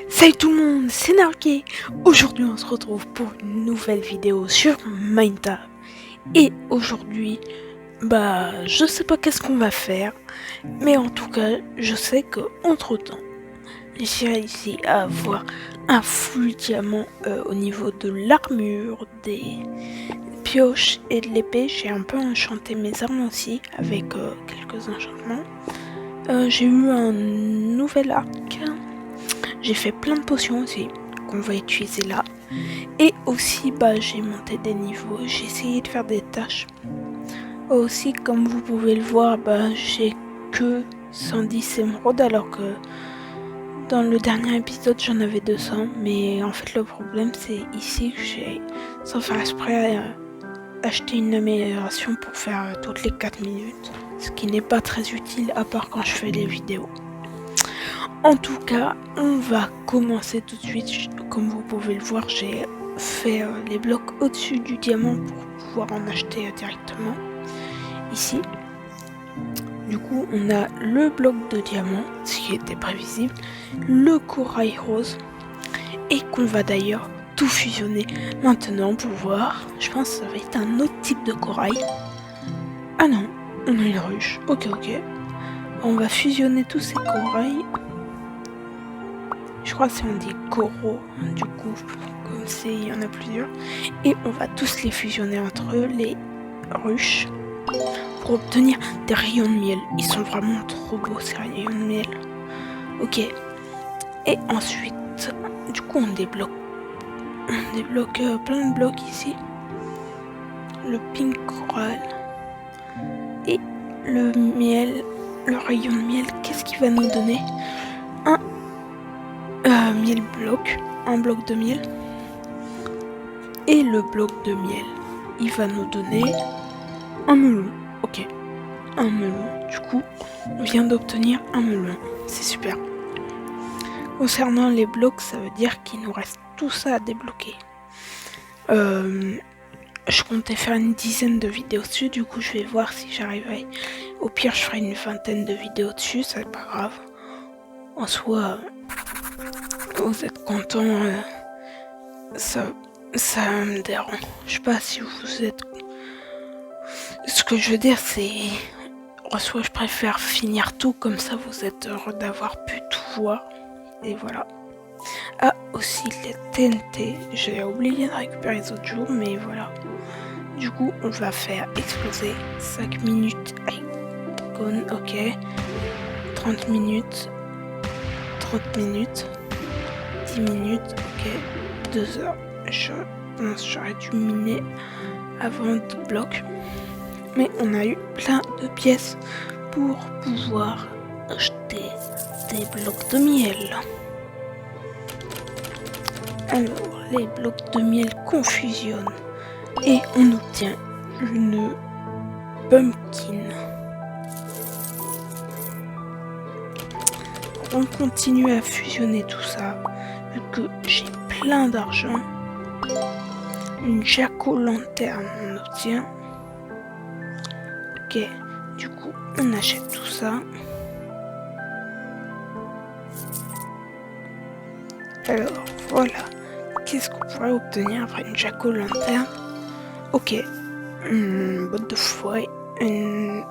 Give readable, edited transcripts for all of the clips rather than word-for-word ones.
Salut tout le monde, c'est Nargué. Aujourd'hui on se retrouve pour une nouvelle vidéo sur Minecraft. Et aujourd'hui, je sais pas qu'est-ce qu'on va faire, mais en tout cas, je sais que entre temps, j'ai réussi à avoir un full diamant au niveau de l'armure, des pioches et de l'épée. J'ai un peu enchanté mes armes aussi avec quelques enchantements. J'ai eu un nouvel arc. J'ai fait plein de potions aussi qu'on va utiliser là. Et aussi j'ai monté des niveaux, j'ai essayé de faire des tâches. Aussi comme vous pouvez le voir, j'ai que 110 émeraudes alors que dans le dernier épisode j'en avais 200. Mais en fait le problème c'est ici que j'ai, sans faire exprès, acheté une amélioration pour faire toutes les 4 minutes. Ce qui n'est pas très utile à part quand je fais des vidéos. En tout cas, on va commencer tout de suite. Comme vous pouvez le voir, j'ai fait les blocs au-dessus du diamant pour pouvoir en acheter directement ici. Du coup, on a le bloc de diamant, ce qui était prévisible, le corail rose, et qu'on va d'ailleurs tout fusionner maintenant pour voir. Je pense que ça va être un autre type de corail. Ah non, on a une ruche. Ok. On va fusionner tous ces corails. Je crois que c'est on dit coraux, du coup, comme c'est, il y en a plusieurs. Et on va tous les fusionner entre eux, les ruches, pour obtenir des rayons de miel. Ils sont vraiment trop beaux, ces rayons de miel. Ok. Et ensuite, du coup, on débloque plein de blocs ici. Le pink coral. Et le miel, le rayon de miel, qu'est-ce qu'il va nous donner? Miel bloc, un bloc de miel. Et le bloc de miel, il va nous donner un melon. Ok, un melon. Du coup, on vient d'obtenir un melon. C'est super. Concernant les blocs, ça veut dire qu'il nous reste tout ça à débloquer. Je comptais faire une dizaine de vidéos dessus. Du coup, je vais voir si j'arriverai. Au pire, je ferai une vingtaine de vidéos dessus. C'est pas grave. En soi, vous êtes content. Ça me dérange. Je sais pas si vous êtes. Ce que je veux dire, c'est. Soit je préfère finir tout, comme ça vous êtes heureux d'avoir pu tout voir. Et voilà. Ah, aussi les TNT. J'ai oublié de récupérer les autres jours, mais voilà. Du coup, on va faire exploser 5 minutes icon. Ok. 30 minutes. 30 minutes. 10 minutes. Ok. 2 heures. Je pense que j'aurais dû miner avant de bloc. Mais on a eu plein de pièces pour pouvoir acheter des blocs de miel. Alors, les blocs de miel qu'on fusionne et on obtient une pumpkin. On continue à fusionner tout ça, vu que j'ai plein d'argent. Une jack-o'-lanterne on obtient. Ok, du coup on achète tout ça. Alors voilà, qu'est-ce qu'on pourrait obtenir après une jack-o'-lanterne? Ok, une botte de foin, une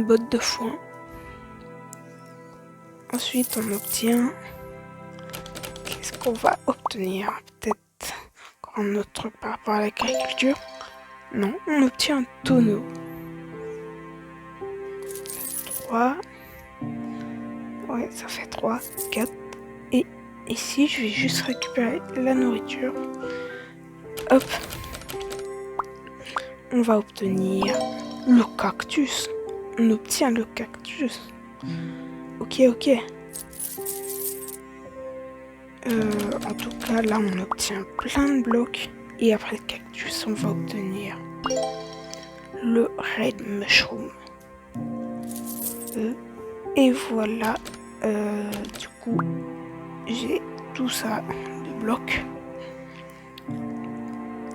botte de foin. Ensuite on obtient, qu'est-ce qu'on va obtenir? Peut-être encore un autre truc par rapport à l'agriculture. Non, on obtient un tonneau. 3. Ouais, ça fait 3, 4. Et ici, je vais juste récupérer la nourriture. Hop. On va obtenir le cactus. On obtient le cactus. Ok. En tout cas, là, on obtient plein de blocs. Et après le cactus, on va obtenir le red mushroom. Et voilà. Du coup, j'ai tout ça de blocs.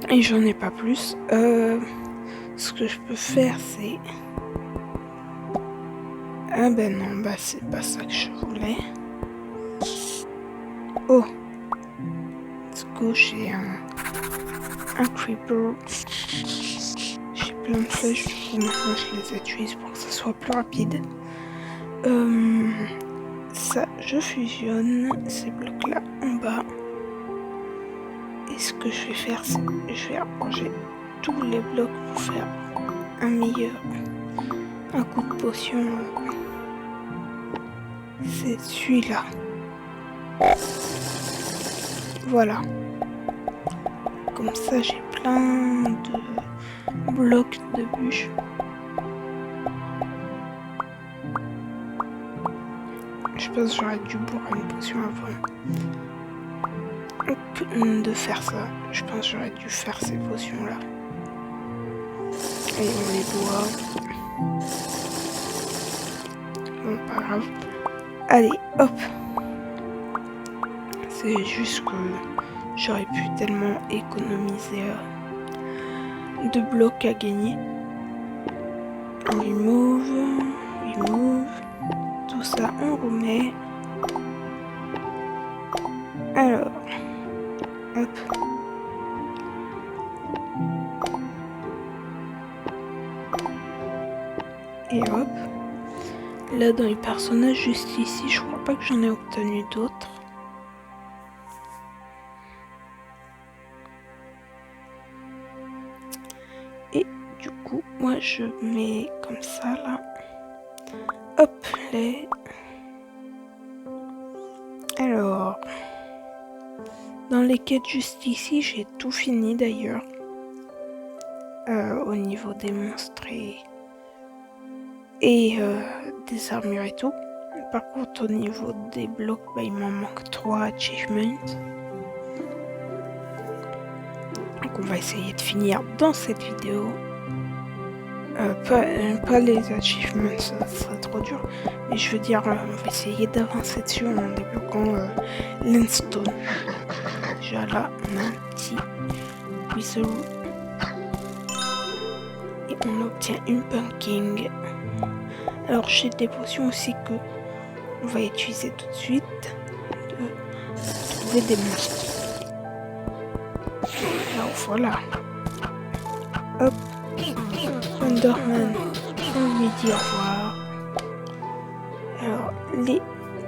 Et j'en ai pas plus. Ce que je peux faire, c'est Ah ben non, bah c'est pas ça que je voulais. Oh, let's go, j'ai un creeper. J'ai plein de flèches, du coup maintenant je les utilise pour que ça soit plus rapide. Ça, je fusionne ces blocs-là en bas. Et ce que je vais faire, c'est que je vais arranger tous les blocs pour faire un meilleur. Un coup de potion. C'est celui-là. Voilà. Comme ça, j'ai plein de blocs de bûches. Je pense que j'aurais dû boire une potion avant de faire ça. Je pense que j'aurais dû faire ces potions-là. Et on les boit. Bon, pas grave. Allez, hop. C'est juste que j'aurais pu tellement économiser de blocs à gagner. Remove, tout ça on remet. Alors, hop. Et hop. Là dans les personnages juste ici, je crois pas que j'en ai obtenu d'autres. Et du coup, moi je mets comme ça là. Hop, les. Alors, dans les quêtes juste ici, j'ai tout fini d'ailleurs. Au niveau des monstres et des armures et tout. Par contre, au niveau des blocs, bah, il m'en manque 3 achievements. Donc on va essayer de finir dans cette vidéo. Pas les achievements, ça serait trop dur. Mais je veux dire, on va essayer d'avancer dessus en débloquant l'Endstone. Déjà là, on a un petit whistle. Et on obtient une pumpkin. Alors j'ai des potions aussi que on va utiliser tout de suite. De trouver des monstres. Alors voilà. Hop. Enderman, on lui dit au revoir. Alors, les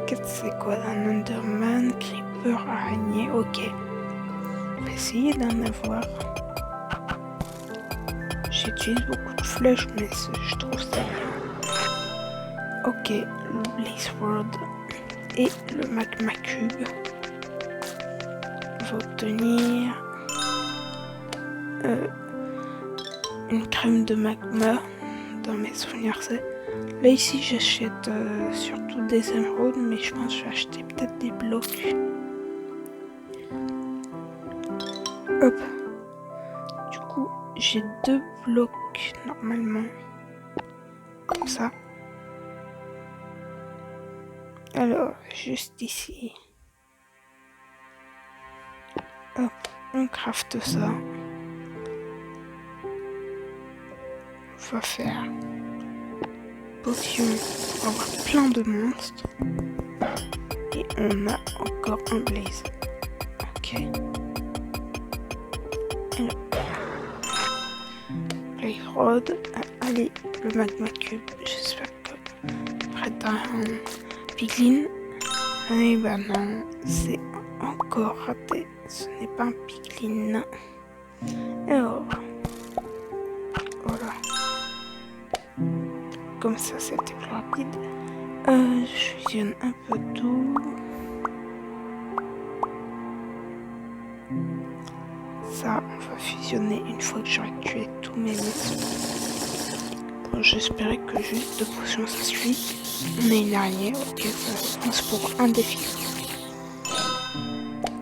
quêtes, c'est quoi? Un Enderman, Creeper, araignée, ok. On va essayer d'en avoir. J'utilise beaucoup de flèches, mais je trouve ça bien. Ok, le Blaze Sword et le Magma Cube. On va obtenir une crème de magma. Dans mes souvenirs, c'est. Là, ici, j'achète surtout des émeraudes, mais je pense que je vais acheter peut-être des blocs. Hop. Du coup, j'ai 2 blocs normalement. Comme ça. Alors, juste ici. Hop, on crafte ça. On va faire potion pour avoir plein de monstres. Et on a encore un blaze. Ok. Alors, Blaze Rod. Allez, le magma cube. J'espère que près d'un piglin. Eh ben non, c'est encore raté. Ce n'est pas un piglin. Alors, voilà. Comme ça, c'était plus rapide. Je fusionne un peu tout. Ça, on va fusionner une fois que j'aurai tué tous mes monstres. Bon, j'espérais que juste 2 potions ça suffit. On a une araignée, ok, ça pense pour un défi.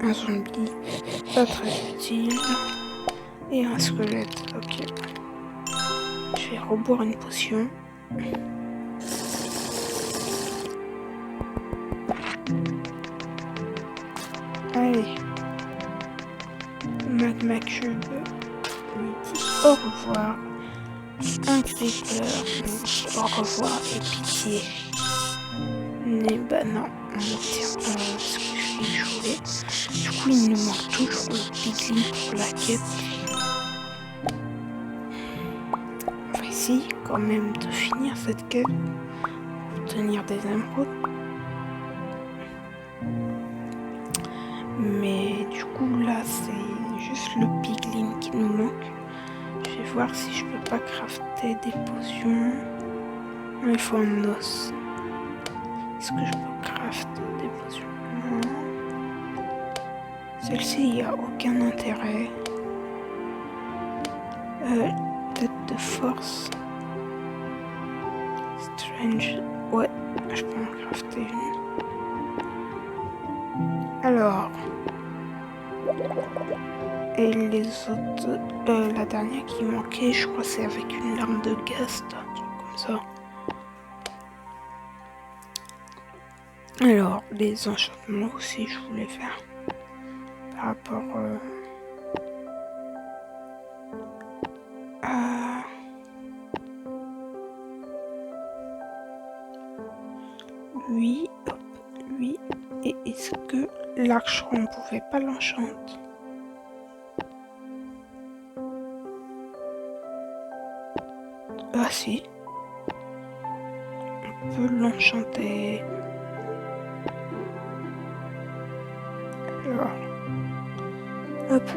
Un zombie, pas très utile. Et un squelette, ok. Je vais reboire une potion. Allez. Magma Cube lui dit au revoir. un creeper, au revoir et pitié. Mais bah non, on obtient ce que je voulais. Du coup, il nous manque toujours le piglin pour la quête. On va essayer quand même de finir cette quête pour obtenir des émeraudes. Mais du coup, là, c'est juste le piglin qui nous manque. Je vais voir si je peux pas crafter des potions. Il faut un os. Est-ce que je peux crafter des potions? Non. Celle-ci, il n'y a aucun intérêt. Tête de force. Strange. Ouais, je peux en crafter une. Alors. Et les autres. La dernière qui manquait, je crois, c'est avec une lame de gaz, un truc comme ça. Alors, les enchantements aussi, je voulais faire. Par rapport à. Lui, hop, lui. Et est-ce que l'archer, on pouvait pas l'enchanter? Ah si. On peut l'enchanter. Alors. Hop.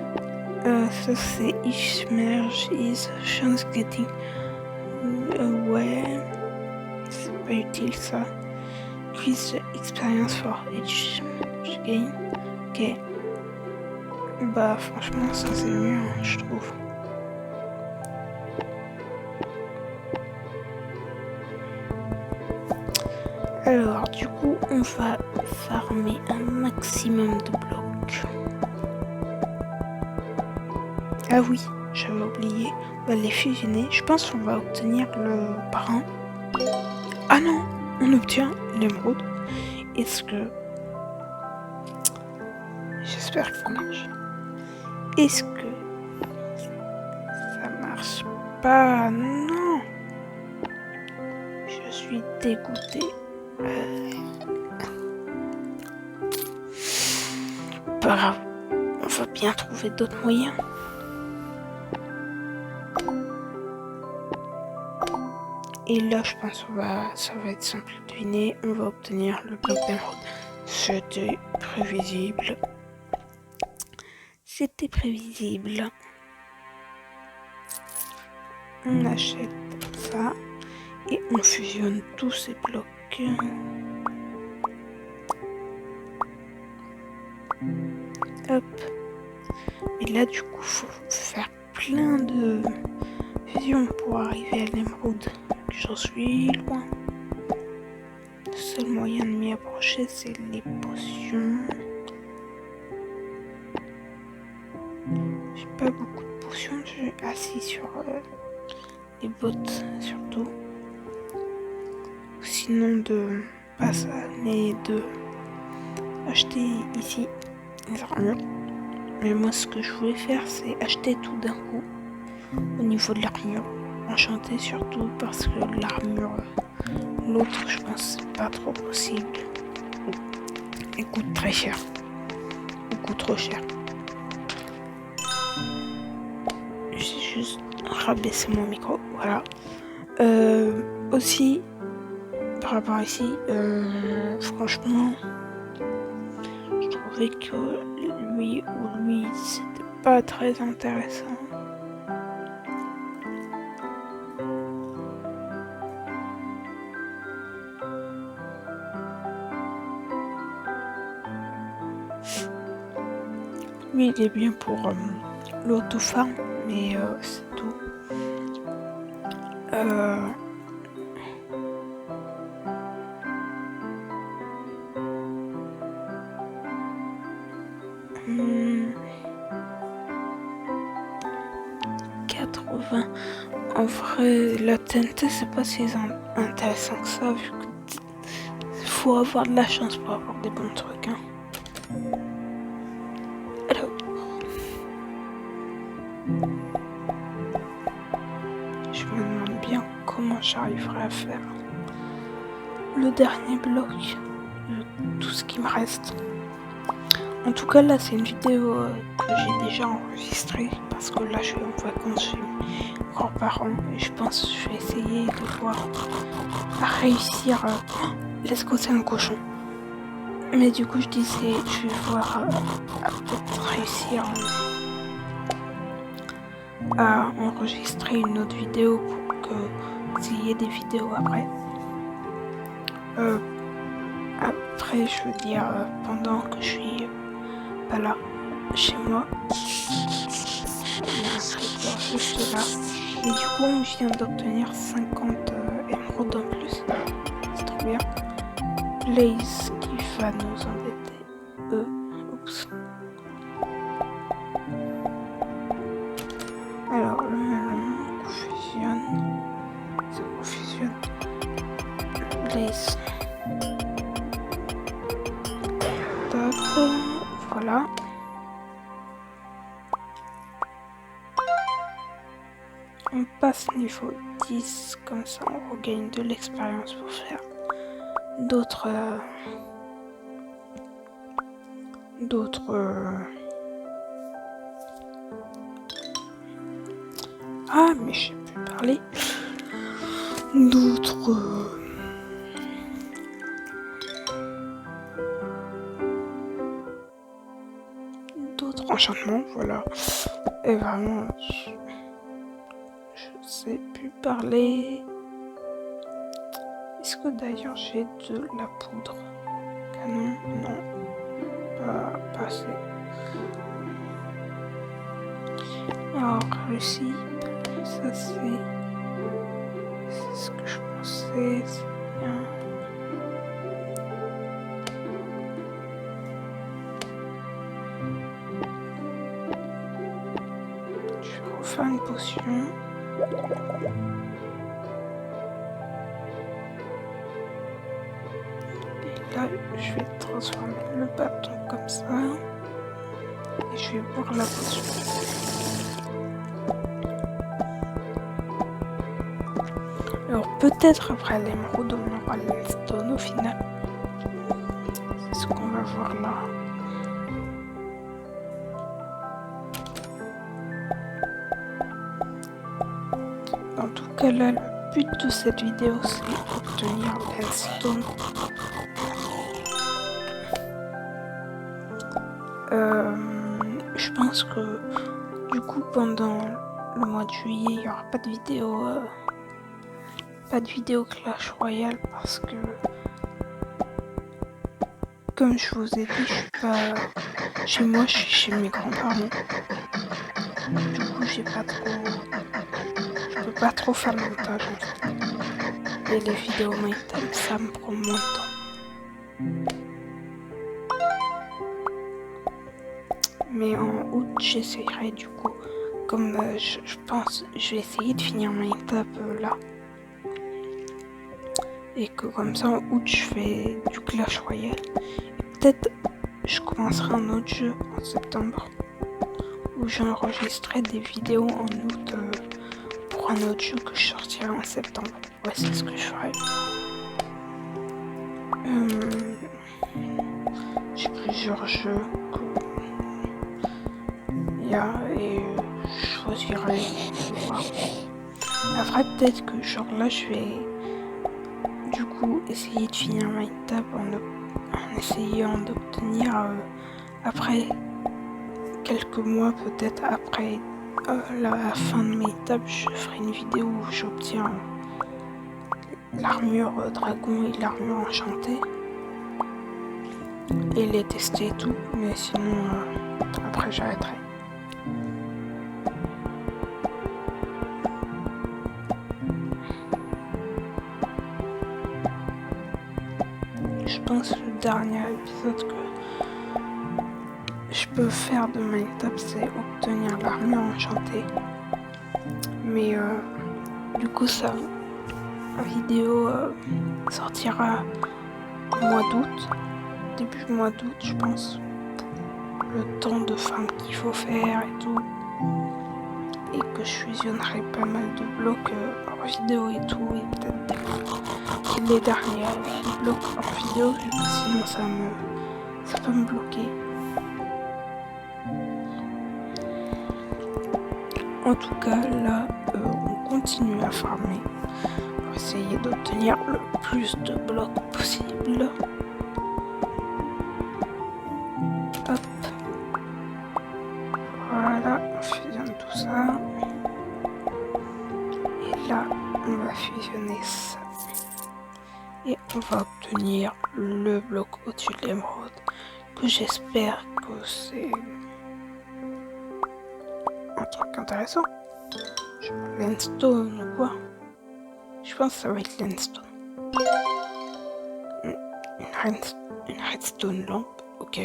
Ça c'est each merge is chance getting. Ouais. C'est pas utile ça. Increase experience for each game. Ok. Bah franchement ça c'est mieux hein, je trouve. Alors du coup on va farmer un maximum de blocs. Ah oui, j'avais oublié. On va les fusionner. Je pense qu'on va obtenir le parrain. Ah non, on obtient l'émeraude. Est-ce que... J'espère que ça marche. Est-ce que... Ça marche pas? Non. Je suis dégoûté. Pas grave. On va bien trouver d'autres moyens. Et là, je pense que ça va être simple à deviner. On va obtenir le bloc d'émeraude. C'était prévisible. C'était prévisible. On achète ça. Et on fusionne tous ces blocs. Hop. Et là, du coup, faut faire plein de fusions pour arriver à l'émeraude. J'en suis loin. Le seul moyen de m'y approcher, c'est les potions. J'ai pas beaucoup de potions, je suis assis sur les bottes surtout. Sinon de pas ça, mais de acheter ici les armures. Mais moi ce que je voulais faire c'est acheter tout d'un coup au niveau de l'armure. Enchanter surtout parce que l'armure, l'autre je pense c'est pas trop possible. Elle coûte très cher. Beaucoup trop cher. J'ai juste rabaissé mon micro, voilà. Aussi, par rapport à ici, franchement, je trouvais que lui ou lui, c'était pas très intéressant. Lui, il est bien pour l'auto-farm, mais c'est tout. En vrai, la TNT c'est pas si intéressant que ça vu que faut avoir de la chance pour avoir des bons trucs. Hein. Alors, je me demande j'arriverai à faire le dernier bloc de tout ce qui me reste. En tout cas, là, c'est une vidéo que j'ai déjà enregistrée parce que là, je suis en vacances chez mes grands-parents et je pense que je vais essayer de voir à réussir. Let's go, c'est un cochon. Mais du coup, je disais, je vais voir à peut-être réussir à enregistrer une autre vidéo pour que s'il y ait des vidéos après. Après, je veux dire, pendant que je suis pas là, chez moi, il y a un creeper juste là. Et du coup, on vient d'obtenir 50 émeraudes en plus. C'est trop bien. Blaze qui va nous embêter. Oups. Alors, le melon fusionne. Ça fusionne. Blaze. Top. Voilà. On passe niveau 10, comme ça on regagne de l'expérience pour faire d'autres ah mais je sais plus parler d'autres enchantements, voilà. Et vraiment je sais plus parler. Est-ce que d'ailleurs j'ai de la poudre canon? Non, pas assez. Alors réussi, ça c'est ce que je pensais, c'est bien. Je vais refaire une potion. Et là, je vais transformer le bâton comme ça. Et je vais boire la potion. Alors peut-être après l'émeraude, on aura l'endstone au final. C'est ce qu'on va voir là. En tout cas là, le but de cette vidéo, c'est obtenir l'endstone. Je pense que du coup pendant le mois de juillet, il n'y aura pas de vidéo Clash Royale parce que comme je vous ai dit, je suis pas chez moi, je suis chez mes grands-parents. Du coup, je peux pas trop faire le montage en fait. Et les vidéos MyTime, ça me prend moins de temps. Mais en août, j'essayerai du coup, comme je pense, je vais essayer de finir MyTap là. Et que comme ça en août, je fais du Clash Royale. Et peut-être je commencerai un autre jeu en septembre. Où j'enregistrerai des vidéos en août pour un autre jeu que je sortirai en septembre. Ouais, c'est ce que je ferai. J'ai plusieurs jeux et je choisirai. Après peut-être que genre là je vais du coup essayer de finir MyTap en essayant d'obtenir après quelques mois, peut-être après la fin de MyTap, je ferai une vidéo où j'obtiens l'armure dragon et l'armure enchantée et les tester et tout, mais sinon après j'arrêterai. Je pense que le dernier épisode que je peux faire de MyTap, c'est obtenir l'armure enchantée. Mais du coup, la vidéo sortira au mois d'août, début mois d'août, je pense. Le temps de fin qu'il faut faire et tout. Et que je fusionnerai pas mal de blocs hors vidéo et tout, et peut-être les derniers blocs hors vidéo, vu que sinon ça peut me bloquer. En tout cas, là, on continue à farmer pour essayer d'obtenir le plus de blocs possible. Hop. Voilà, on fusionne tout ça. Et là, on va fusionner ça. Et on va obtenir le bloc au-dessus de l'émeraude, que j'espère que c'est un truc intéressant. Landstone ou quoi? Je pense que ça va être landstone. Une redstone lampe, ok.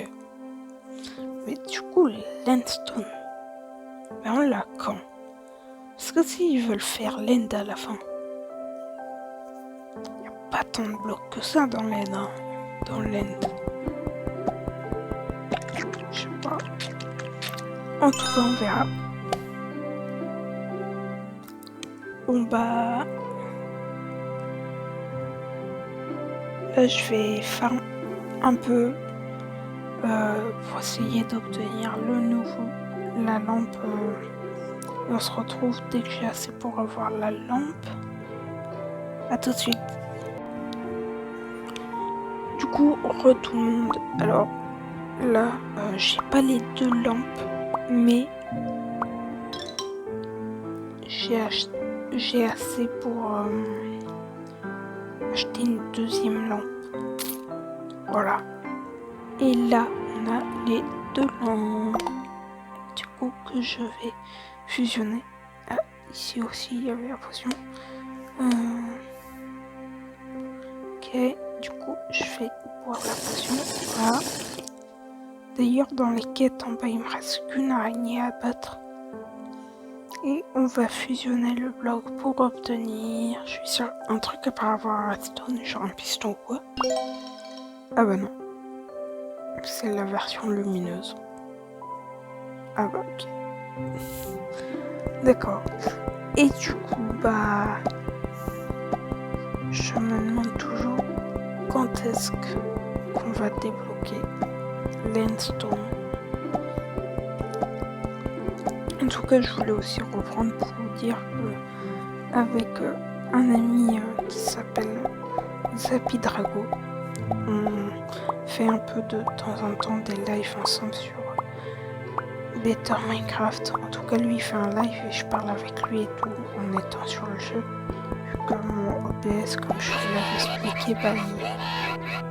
Mais du coup, landstone, ben on l'a quand? Parce que s'ils veulent faire l'end à la fin, il n'y a pas tant de blocs que ça dans l'end, hein, dans l'end. Je sais pas. En tout cas, on verra. Bon bah... Là, je vais farm un peu pour essayer d'obtenir la lampe. On se retrouve dès que j'ai assez pour avoir la lampe. A tout de suite. Du coup, tout le monde. Alors là, j'ai pas les 2 lampes, mais j'ai assez pour acheter une 2e lampe. Voilà. Et là, on a les 2 lampes. Du coup, que je vais fusionner. Ah, ici aussi, il y avait la potion. Ok, du coup, je vais boire la potion. Voilà. D'ailleurs, dans les quêtes en bas, il me reste qu'une araignée à battre. Et on va fusionner le bloc pour obtenir, je suis sûr, un truc à part avoir un redstone, genre un piston ou quoi. Ah bah non. C'est la version lumineuse. Ah bah ok. D'accord. Et du coup, bah... je me demande toujours quand est-ce qu'on va débloquer l'endstone. En tout cas, je voulais aussi reprendre pour vous dire que avec un ami qui s'appelle Zapidrago, on fait un peu de temps en temps des lives ensemble sur Better Minecraft. En tout cas, lui il fait un live et je parle avec lui et tout en étant sur le jeu. Vu que mon OBS, comme je vous l'avais expliqué, bah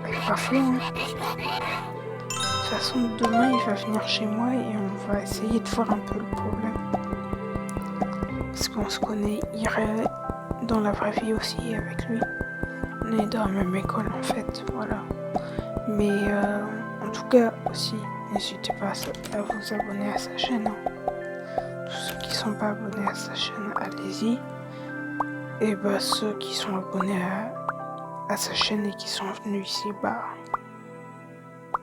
il est pas fou. Hein. De toute façon, demain il va venir chez moi et on va essayer de voir un peu le problème. Parce qu'on se connaît dans la vraie vie aussi avec lui. On est dans la même école en fait, voilà. Mais en tout cas aussi, n'hésitez pas à vous abonner à sa chaîne. Hein. Tous ceux qui sont pas abonnés à sa chaîne, allez-y. Et bah ceux qui sont abonnés à sa chaîne et qui sont venus ici, bah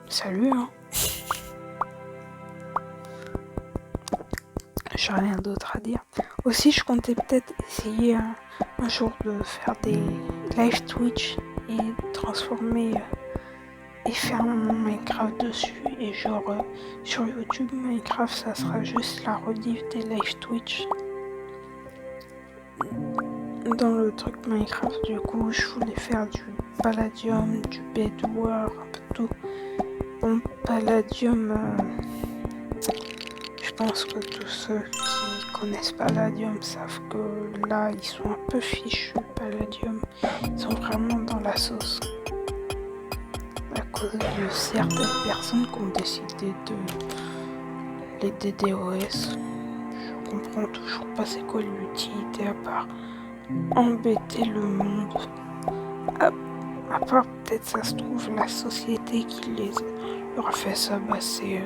salut hein. J'ai rien d'autre à dire. Aussi je comptais peut-être essayer un jour de faire des live Twitch et transformer et faire mon Minecraft dessus. Et genre sur YouTube Minecraft ça sera juste la rediff des live Twitch. Dans le truc Minecraft, du coup, je voulais faire du Palladium, du Bedwars, un peu tout. Bon, Palladium, je pense que tous ceux qui connaissent Palladium savent que là, ils sont un peu fichus, Palladium. Ils sont vraiment dans la sauce. À cause de certaines personnes qui ont décidé de les DDoS. Je comprends toujours pas c'est quoi l'utilité à part embêter le monde. À part peut-être ça se trouve la société qui leur a fait ça, bah c'est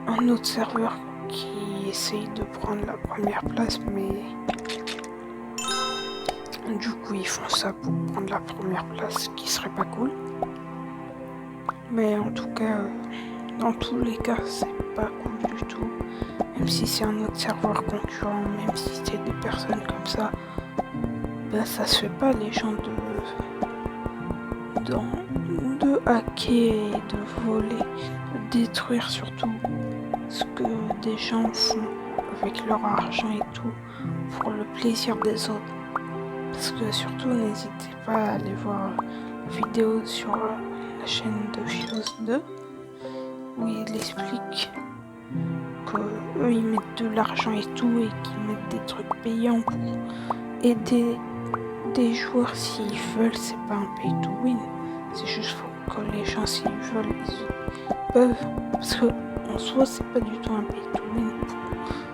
un autre serveur qui essaye de prendre la première place, mais du coup ils font ça pour prendre la première place, ce qui serait pas cool. Mais en tout cas dans tous les cas, c'est pas cool du tout. Même si c'est un autre serveur concurrent, même si c'est des personnes comme ça, bah ça se fait pas les gens de hacker et de voler, de détruire surtout ce que des gens font avec leur argent et tout pour le plaisir des autres. Parce que surtout n'hésitez pas à aller voir une vidéo sur la chaîne de Fuse 2 où il explique que eux ils mettent de l'argent et tout et qu'ils mettent des trucs payants pour aider des joueurs s'ils veulent. C'est pas un pay to win, c'est juste que les gens s'ils veulent ils peuvent, parce que en soi c'est pas du tout un pay to win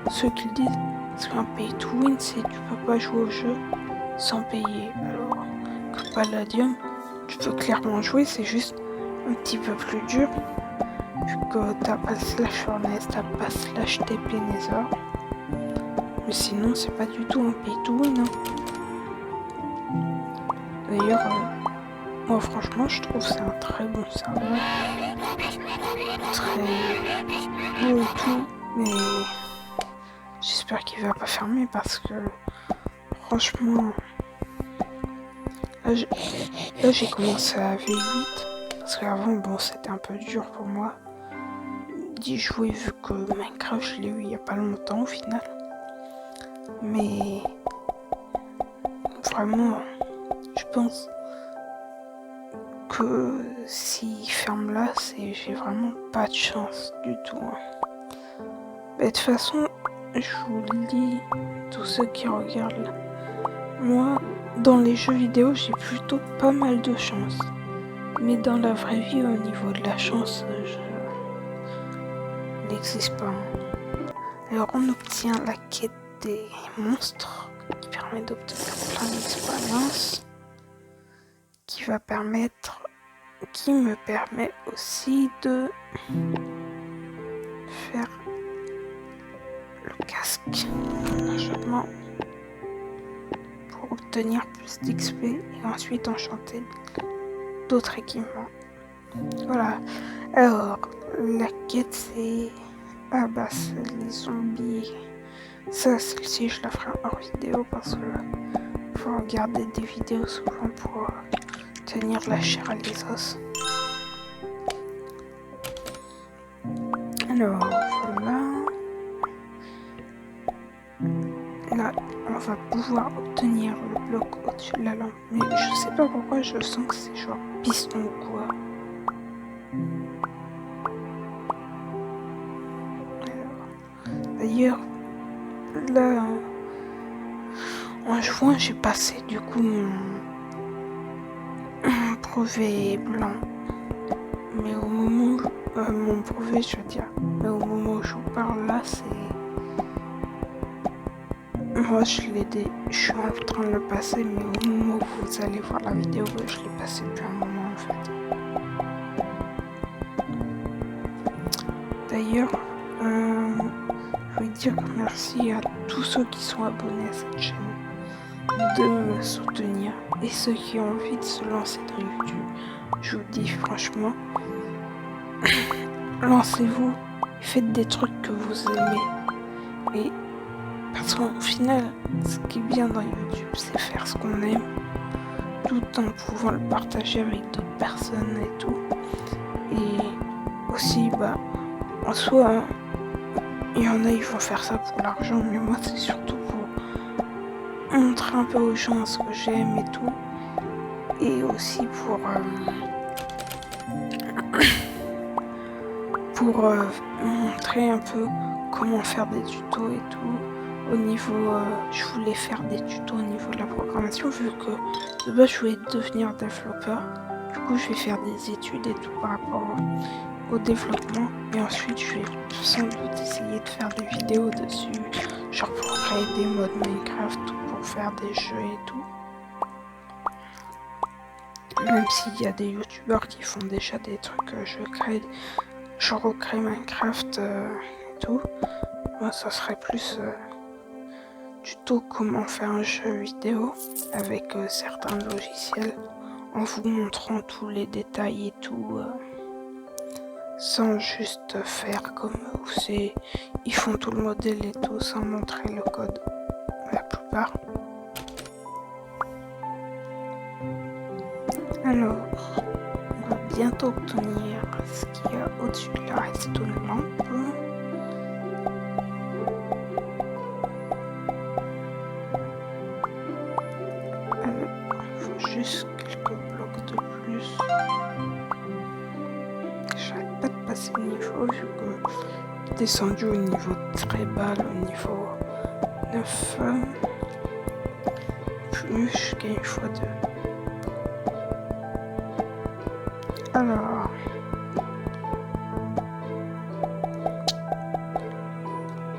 pour ceux qui le disent, parce qu'un pay to win c'est tu peux pas jouer au jeu sans payer, alors que Palladium tu peux clairement jouer, c'est juste un petit peu plus dur vu que t'as pas slash furnace, t'as pas slash TP Nether, mais sinon c'est pas du tout un pay to win hein. D'ailleurs moi franchement je trouve que c'est un très bon serveur, très beau et tout, mais j'espère qu'il va pas fermer parce que franchement là j'ai commencé à V8 parce qu'avant bon c'était un peu dur pour moi d'y jouer vu que Minecraft je l'ai eu il y a pas longtemps au final, mais vraiment je pense que s'il ferme là, j'ai vraiment pas de chance du tout hein. Mais de toute façon je vous le dis, tous ceux qui regardent là, moi dans les jeux vidéo j'ai plutôt pas mal de chance, mais dans la vraie vie au niveau de la chance il n'existe pas hein. Alors on obtient la quête des monstres qui permet d'obtenir plein d'expériences, qui me permet aussi de faire le casque d'enchantement pour obtenir plus d'XP et ensuite enchanter d'autres équipements. Voilà. Alors la quête c'est c'est les zombies. Ça, celle-ci je la ferai hors vidéo parce que faut regarder des vidéos souvent pour tenir la chair à les os. Alors voilà. Là on va pouvoir obtenir le bloc au-dessus de la lampe, mais je sais pas pourquoi je sens que c'est genre piston ou quoi. D'ailleurs là en juin j'ai passé du coup mon brevet blanc, mais au moment mon brevet je veux dire, mais au moment où je vous parle là c'est moi je suis en train de le passer, mais au moment où vous allez voir la vidéo je l'ai passé depuis un moment en fait. D'ailleurs je veux dire merci à tous ceux qui sont abonnés à cette chaîne de me soutenir et ceux qui ont envie de se lancer dans YouTube. Je vous dis franchement, lancez-vous, faites des trucs que vous aimez, et parce qu'au final ce qui est bien dans YouTube c'est faire ce qu'on aime tout en pouvant le partager avec d'autres personnes et tout, et aussi en soi il y en a ils vont faire ça pour l'argent, mais moi c'est surtout pour montrer un peu aux gens ce que j'aime et tout, et aussi pour montrer un peu comment faire des tutos et tout. Au niveau, je voulais faire des tutos au niveau de la programmation vu que de base je voulais devenir développeur. Du coup je vais faire des études et tout par rapport au développement, et ensuite je vais sans doute essayer de faire des vidéos dessus, genre pour créer des modes Minecraft ou pour faire des jeux et tout. Même s'il y a des youtubeurs qui font déjà des trucs, je recrée Minecraft et tout. Moi ça serait plus tuto comment faire un jeu vidéo avec certains logiciels en vous montrant tous les détails et tout sans juste faire comme vous savez, ils font tout le modèle et tout sans montrer le code, la plupart. Alors, on va bientôt obtenir ce qu'il y a au-dessus de la redstone lampe. Il faut juste quelques blocs de plus. J'arrête pas de passer le niveau vu que j'ai descendu au niveau très bas, au niveau 9. Plus jusqu'à une fois 2. Alors,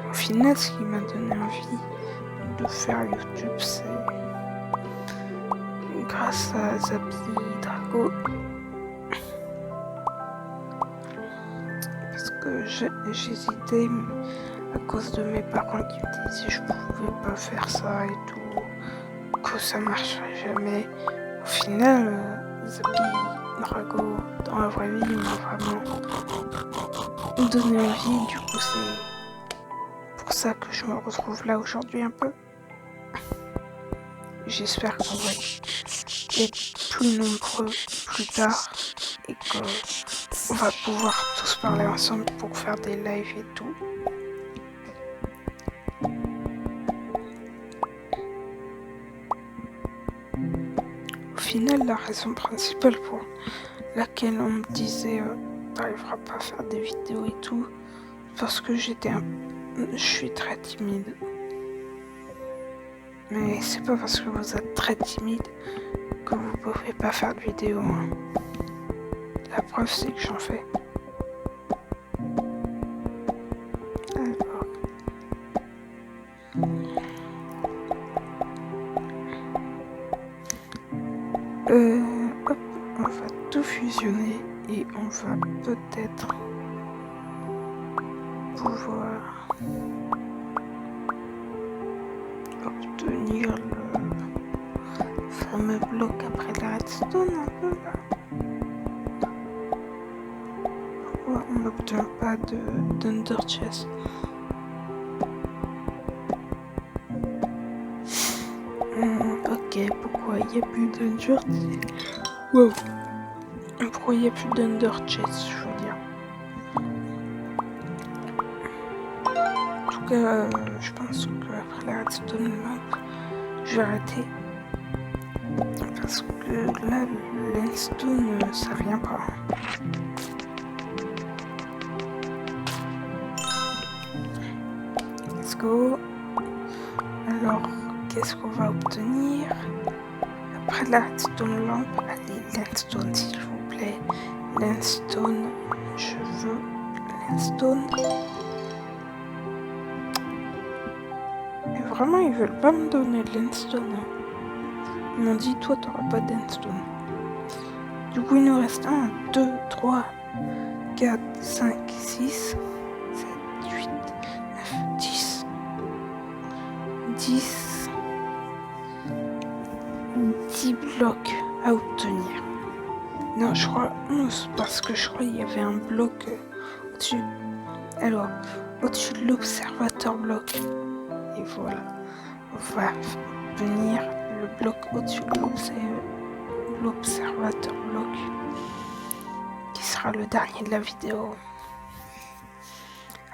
au final, ce qui m'a donné envie de faire YouTube, c'est grâce à Zappy Drago. Parce que j'hésitais à cause de mes parents qui me disaient que je pouvais pas faire ça et tout, que ça marcherait jamais. Au final, Zappy Drago dans la vraie vie m'a vraiment donné envie. Du coup, c'est pour ça que je me retrouve là aujourd'hui un peu. J'espère qu'on va être plus nombreux plus tard et qu'on va pouvoir tous parler ensemble pour faire des lives et tout. Au final, la raison principale pour laquelle on me disait t'arriveras pas à faire des vidéos et tout, parce que je suis très timide. Mais c'est pas parce que vous êtes très timide que vous pouvez pas faire de vidéos. Hein. La preuve c'est que j'en fais. Alors. Hop, on va tout fusionner et on va peut-être pouvoir obtenir le fameux bloc après la redstone un peu là. Pourquoi on n'obtient pas d'Under Chest? Ok, pourquoi il n'y a plus d'Under Chest? Wow. Pourquoi il n'y a plus d'Under Chest, je veux dire. En tout cas, je pense qu'après la redstone map, je vais arrêter. Parce que là, le landstone, ça vient pas. Let's go. Alors, qu'est-ce qu'on va obtenir? Après la redstone lampe, allez, landstone s'il vous plaît. Landstone, je veux landstone. Et vraiment, ils veulent pas me donner de landstone. Ils m'ont dit, toi, t'auras pas de landstone. Du coup, il nous reste 1, 2, 3, 4, 5, 6, 7, 8, 9, 10. 10 blocs à obtenir. Non, je crois 11 parce que je crois qu'il y avait un bloc au-dessus. Alors, au-dessus de l'observateur bloc. Et voilà. On va obtenir le bloc au-dessus de l'observateur bloc. Qui sera le dernier de la vidéo.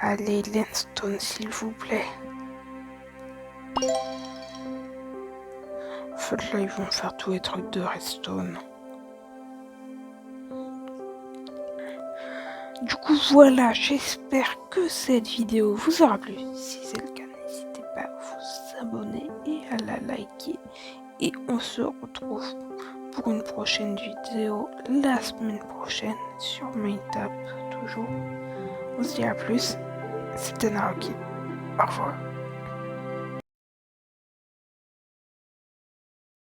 Allez, landstone s'il vous plaît. En fait, là, ils vont faire tous les trucs de redstone. Du coup, voilà, j'espère que cette vidéo vous aura plu. Si c'est le cas, n'hésitez pas à vous abonner et à la liker. Et on se retrouve pour une prochaine vidéo la semaine prochaine sur Mindtap, toujours. On se dit à plus. C'était Naoki. Au revoir.